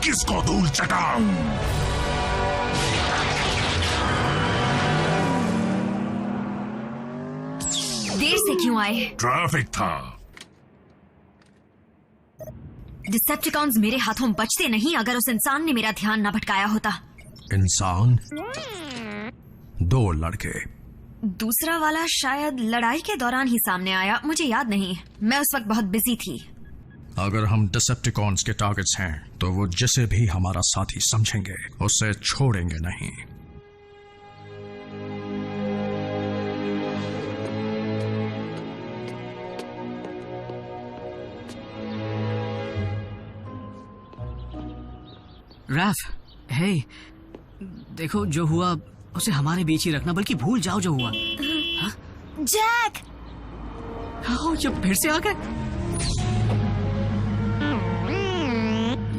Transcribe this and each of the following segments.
किसको धूल चटाऊं? देर से क्यों आए? ट्रैफिक था। डिसेप्टिकॉन्स मेरे हाथों बचते नहीं अगर उस इंसान ने मेरा ध्यान न भटकाया होता। इंसान? 2 लड़के। दूसरा वाला शायद लड़ाई के दौरान ही सामने आया, मुझे याद नहीं, मैं उस वक्त बहुत बिजी थी। अगर हम डिसेप्टिकॉन्स के टारगेट्स हैं तो वो जिसे भी हमारा साथी समझेंगे उसे छोड़ेंगे नहीं। रैफ, हे, देखो जो हुआ उसे हमारे बीच ही रखना, बल्कि भूल जाओ जो हुआ। जैक! ये फिर से आ गए।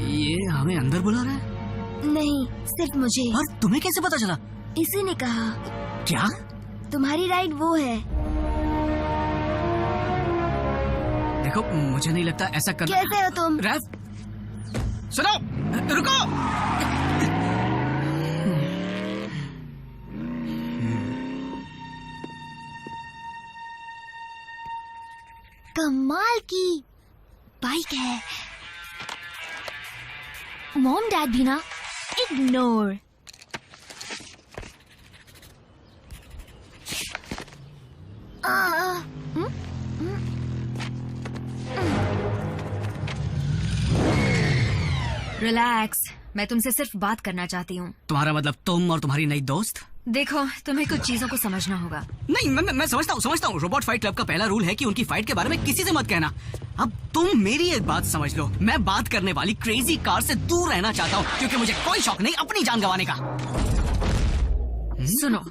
ये हमें अंदर बुला रहा है? नहीं, सिर्फ मुझे। और तुम्हें कैसे पता चला? इसी ने कहा। क्या? तुम्हारी राइड वो है। देखो, मुझे नहीं लगता ऐसा करना। कैसे हो तुम? रैफ, सुनो, रुको। कमाल की बाइक है। मॉम डैड भी ना इग्नोर। रिलैक्स, मैं तुमसे सिर्फ बात करना चाहती हूँ। तुम्हारा मतलब तुम और तुम्हारी नई दोस्त? देखो, तुम्हें कुछ चीजों को समझना होगा। नहीं, मैं समझता हूँ। रोबोट फाइट क्लब का पहला रूल है कि उनकी फाइट के बारे में किसी से मत कहना। अब तुम मेरी एक बात समझ लो, मैं बात करने वाली क्रेजी कार से दूर रहना चाहता हूँ, क्योंकि मुझे कोई शौक नहीं अपनी जान गंवाने का। सुनो,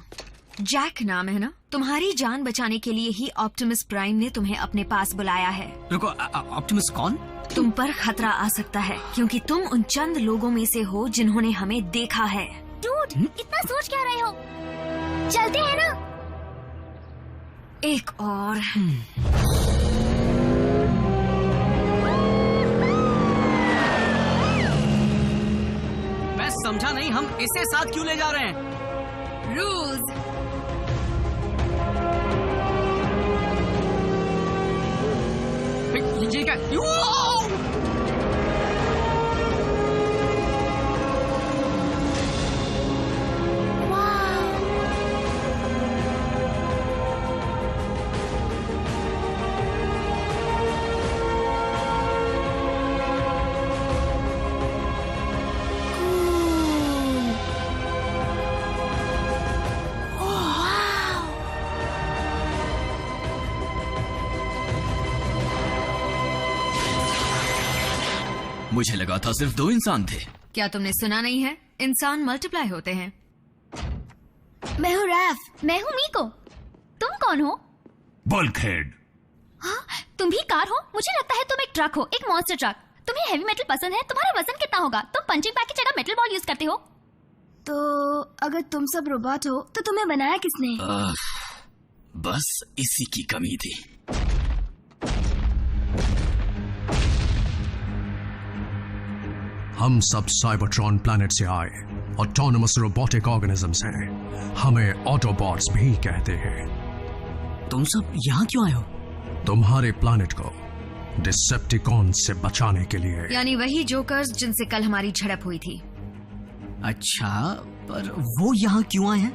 जैक नाम है ना? तुम्हारी जान बचाने के लिए ही ऑप्टिमस प्राइम ने तुम्हें अपने पास बुलाया है। रुको, ऑप्टिमस कौन? तुम पर खतरा आ सकता है क्योंकि तुम उन चंद लोगों में से हो जिन्होंने हमें देखा है। डूड, इतना सोच क्या रहे हो? चलते हैं ना? एक और। मैं समझा नहीं, हम इसे साथ क्यों ले जा रहे हैं? रूल्स। ये क्या? मुझे लगा था सिर्फ 2 इंसान थे। क्या तुमने सुना नहीं है? इंसान मल्टीप्लाई होते हैं। मैं हूँ रैफ। मैं हूँ मीको। तुम कौन हो? बल्कहेड। हाँ, तुम भी कार हो? मुझे लगता है तुम एक ट्रक हो, एक मॉन्स्टर ट्रक। तुम्हें हेवी मेटल पसंद है? तुम्हारा वजन कितना होगा? तुम पंचिंग बैग की जगह मेटल बॉल यूज करते हो? तो अगर तुम सब रोबोट हो तो तुम्हें बनाया किसने? बस इसी की कमी थी। हम सब साइबरट्रॉन प्लैनेट से आए ऑटोनमस रोबोटिक ऑर्गेनिजम्स हैं। हमें ऑटोबॉट्स भी कहते हैं। तुम सब यहाँ क्यों आए हो? तुम्हारे प्लैनेट को डिसेप्टिकॉन से बचाने के लिए। यानी वही जोकर्स जिनसे कल हमारी झड़प हुई थी। अच्छा, पर वो यहाँ क्यों आए हैं?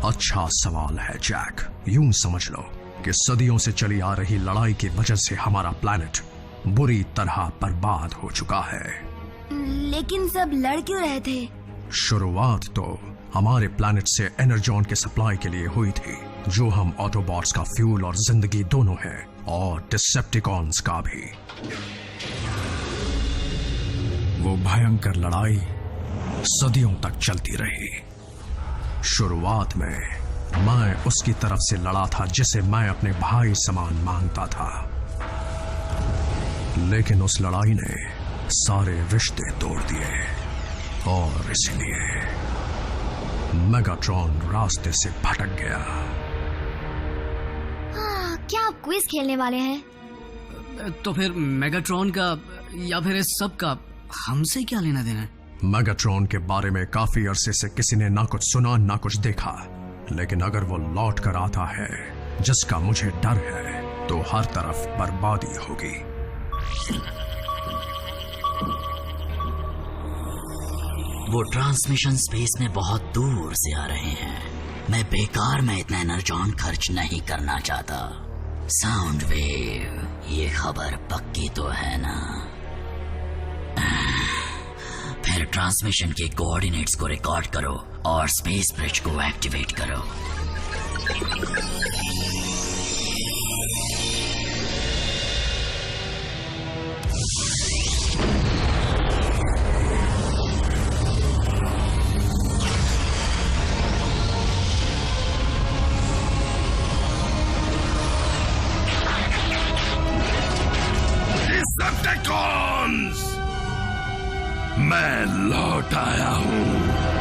अच्छा सवाल है जैक। यूं समझ लो कि सदियों से चली आ रही लड़ाई की वजह से हमारा प्लैनेट बुरी तरह बर्बाद हो चुका है। लेकिन सब लड़ क्यों रहे थे? शुरुआत तो हमारे प्लैनेट से एनर्जॉन के सप्लाई के लिए हुई थी, जो हम ऑटोबॉट्स का फ्यूल और जिंदगी दोनों है, और डिसेप्टिकॉन्स का भी। वो भयंकर लड़ाई सदियों तक चलती रही। शुरुआत में मैं उसकी तरफ से लड़ा था जिसे मैं अपने भाई समान मानता था, लेकिन उस लड़ाई ने सारे रिश्ते तोड़ दिए और इसलिए मेगाट्रॉन रास्ते से भटक गया। क्या आप क्विज खेलने वाले हैं? तो फिर मेगाट्रॉन का या फिर इस सब का हमसे क्या लेना देना है? मेगाट्रॉन के बारे में काफी अरसे से किसी ने ना कुछ सुना ना कुछ देखा, लेकिन अगर वो लौट कर आता है, जिसका मुझे डर है, तो हर तरफ बर्बादी होगी। वो ट्रांसमिशन स्पेस में बहुत दूर से आ रहे हैं। मैं बेकार में इतना एनर्जॉन खर्च नहीं करना चाहता। साउंड वेव, ये खबर पक्की तो है ना? फिर ट्रांसमिशन के कोऑर्डिनेट्स को रिकॉर्ड करो और स्पेस ब्रिज को एक्टिवेट करो। डिसेप्टिकॉन्स, मैं लौट आया हूं।